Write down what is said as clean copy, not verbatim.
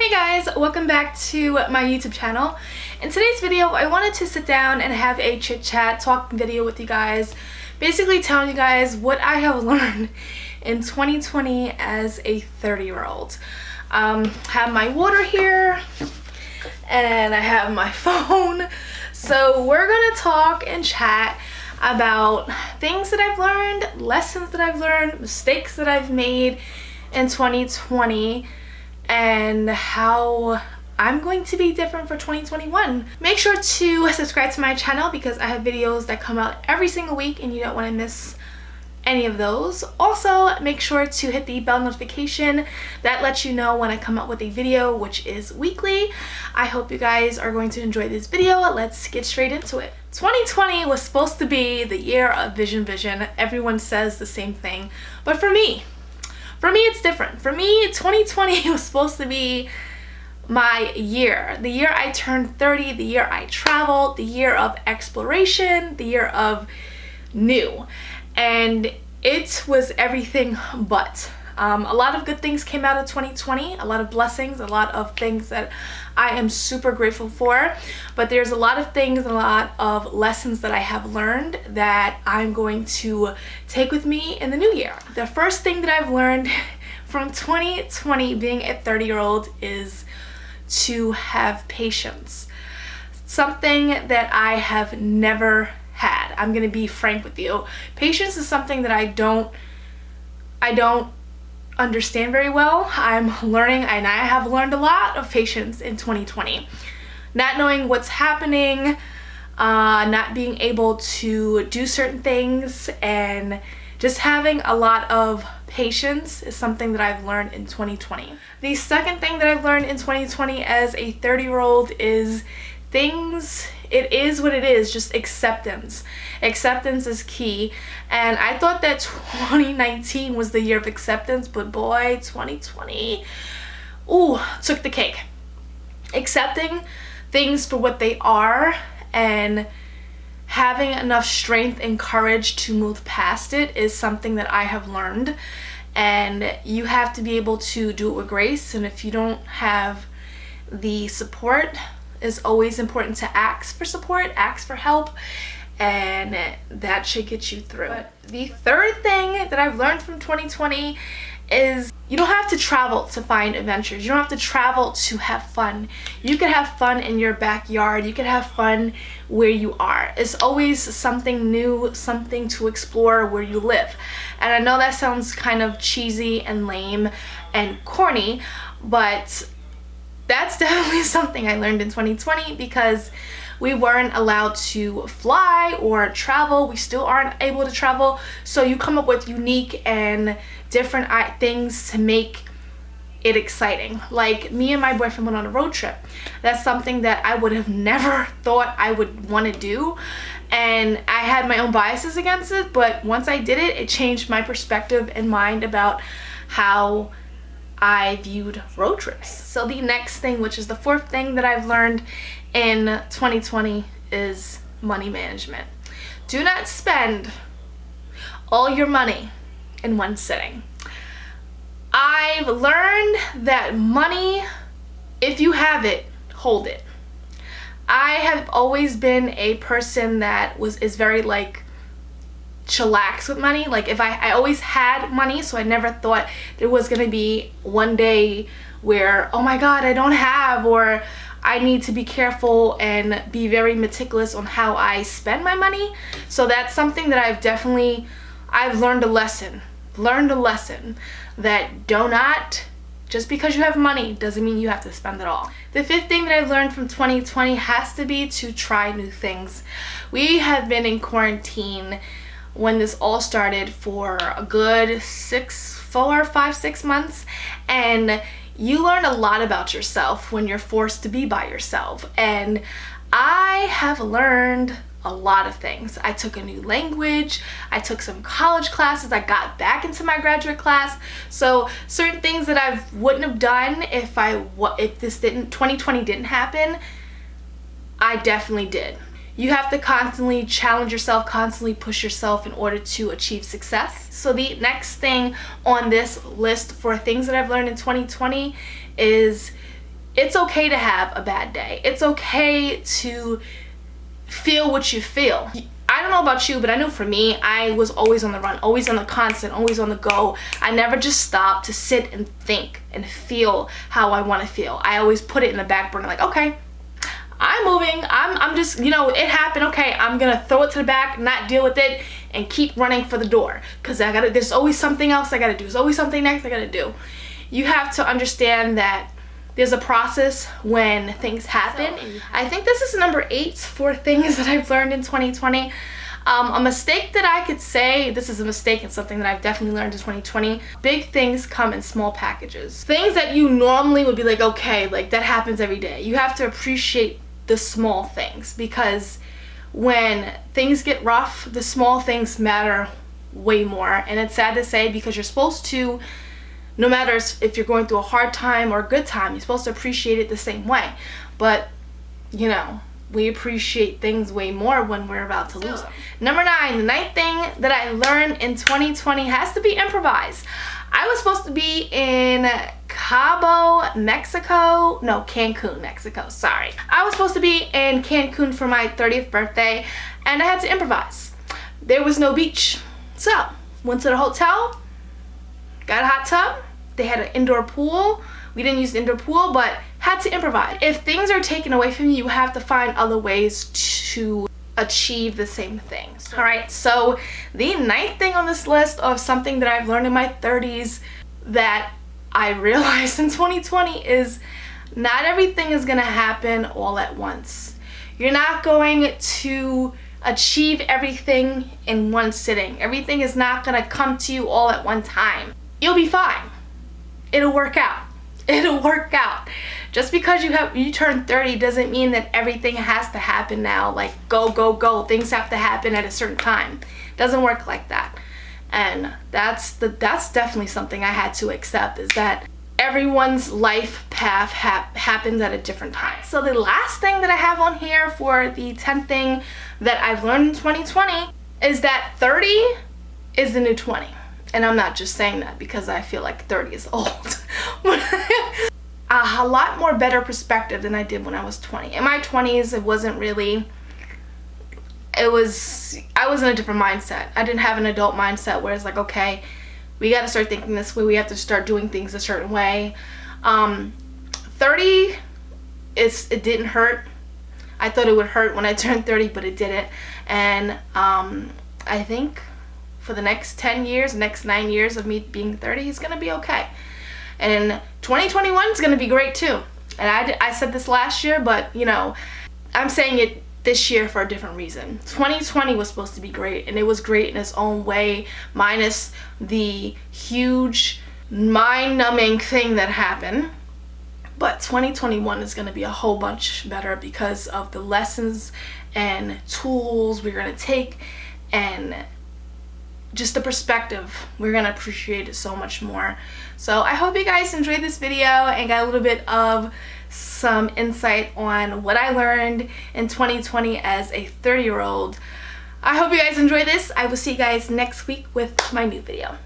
Hey guys, welcome back to my YouTube channel. In today's video, I wanted to sit down and have a chit chat talking video with you guys, basically telling you guys what I have learned in 2020 as a 30-year-old. Have my water here and I have my phone. So we're gonna talk and chat about things that I've learned, lessons that I've learned, mistakes that I've made in 2020, and how I'm going to be different for 2021. Make sure to subscribe to my channel because I have videos that come out every single week and you don't want to miss any of those. Also, make sure to hit the bell notification that lets you know when I come out with a video, which is weekly. I hope you guys are going to enjoy this video. Let's get straight into it. 2020 was supposed to be the year of vision. Everyone says the same thing, but for me it's different. For me, 2020 was supposed to be my year. The year I turned 30, the year I traveled, the year of exploration, the year of new. And it was everything but. A lot of good things came out of 2020, a lot of blessings, a lot of things that I am super grateful for. But there's a lot of things, a lot of lessons that I have learned that I'm going to take with me in the new year. The first thing that I've learned from 2020 being a 30-year-old is to have patience. Something that I have never had. I'm gonna be frank with you. Patience is something that I don't understand very well. I'm learning, and I have learned a lot of patience in 2020. Not knowing what's happening, not being able to do certain things, and just having a lot of patience is something that I've learned in 2020. The second thing that I've learned in 2020 as a 30-year-old is it is what it is, just acceptance. Acceptance is key, and I thought that 2019 was the year of acceptance, but boy, 2020, took the cake. Accepting things for what they are and having enough strength and courage to move past it is something that I have learned, and you have to be able to do it with grace. And if you don't have the support, it's always important to ask for support, ask for help, and that should get you through. But the third thing that I've learned from 2020 is you don't have to travel to find adventures. You don't have to travel to have fun. You can have fun in your backyard. You can have fun where you are. It's always something new, something to explore where you live. And I know that sounds kind of cheesy and lame and corny, but that's definitely something I learned in 2020 because we weren't allowed to fly or travel. We still aren't able to travel. So you come up with unique and different things to make it exciting. Like me and my boyfriend went on a road trip. That's something that I would have never thought I would want to do. And I had my own biases against it, but once I did it, it changed my perspective and mind about how I viewed road trips. So the next thing, which is the fourth thing that I've learned in 2020, is money management. Do not spend all your money in one sitting. I've learned that money, if you have it, hold it. I have always been a person that is very like chillax with money. Like if I always had money, so I never thought there was gonna be one day where, oh my god, I don't have, or I need to be careful and be very meticulous on how I spend my money. So that's something that I've learned a lesson that just because you have money doesn't mean you have to spend it all. The fifth thing that I've learned from 2020 has to be to try new things. We have been in quarantine when this all started for a good 4, 5, 6 months, and you learn a lot about yourself when you're forced to be by yourself. And I have learned a lot of things. I took a new language, I took some college classes, I got back into my graduate class. So certain things that I wouldn't have done if 2020 didn't happen, I definitely did. You have to constantly challenge yourself, constantly push yourself in order to achieve success. So the next thing on this list for things that I've learned in 2020 is it's okay to have a bad day. It's okay to feel what you feel. I don't know about you, but I know for me, I was always on the run, always on the constant, always on the go. I never just stopped to sit and think and feel how I want to feel. I always put it in the back burner, like, okay, I'm moving, I'm just, you know, it happened, okay, I'm gonna throw it to the back, not deal with it, and keep running for the door, because there's always something else I gotta do. There's always something next I gotta do. You have to understand that there's a process when things happen. I think this is number 8 for things that I've learned in 2020. A mistake that I could say, this is a mistake and something that I've definitely learned in 2020, big things come in small packages. Things that you normally would be like, okay, like that happens every day. You have to appreciate the small things, because when things get rough, the small things matter way more. And it's sad to say, because you're supposed to, no matter if you're going through a hard time or a good time, you're supposed to appreciate it the same way. But, you know, we appreciate things way more when we're about to lose them. Number 9, the 9th thing that I learned in 2020 has to be improvise. I was supposed to be in Cancun, Mexico, sorry. I was supposed to be in Cancun for my 30th birthday, and I had to improvise. There was no beach. So, went to the hotel, got a hot tub. They had an indoor pool. We didn't use the indoor pool, but had to improvise. If things are taken away from you, you have to find other ways to achieve the same thing. Alright, so the 9th thing on this list of something that I've learned in my 30s that I realized in 2020 is not everything is going to happen all at once. You're not going to achieve everything in one sitting. Everything is not going to come to you all at one time. You'll be fine. It'll work out. It'll work out. Just because you turn 30 doesn't mean that everything has to happen now, like go, go, go. Things have to happen at a certain time. It doesn't work like that. And that's definitely something I had to accept, is that everyone's life path happens at a different time. So the last thing that I have on here for the 10th thing that I've learned in 2020 is that 30 is the new 20. And I'm not just saying that because I feel like 30 is old. A lot more better perspective than I did when I was 20. In my 20s, it wasn't really, I was in a different mindset. I didn't have an adult mindset where it's like, okay, we got to start thinking this way. We have to start doing things a certain way. 30, it didn't hurt. I thought it would hurt when I turned 30, but it didn't. And I think for the next 10 years, next 9 years of me being 30, it's going to be okay. And 2021 is going to be great too. And I said this last year, but you know, I'm saying it this year for a different reason. 2020 was supposed to be great, and it was great in its own way, minus the huge mind-numbing thing that happened. But 2021 is going to be a whole bunch better because of the lessons and tools we're going to take, and just the perspective. We're gonna appreciate it so much more. So I hope you guys enjoyed this video and got a little bit of some insight on what I learned in 2020 as a 30-year-old. I hope you guys enjoyed this. I will see you guys next week with my new video.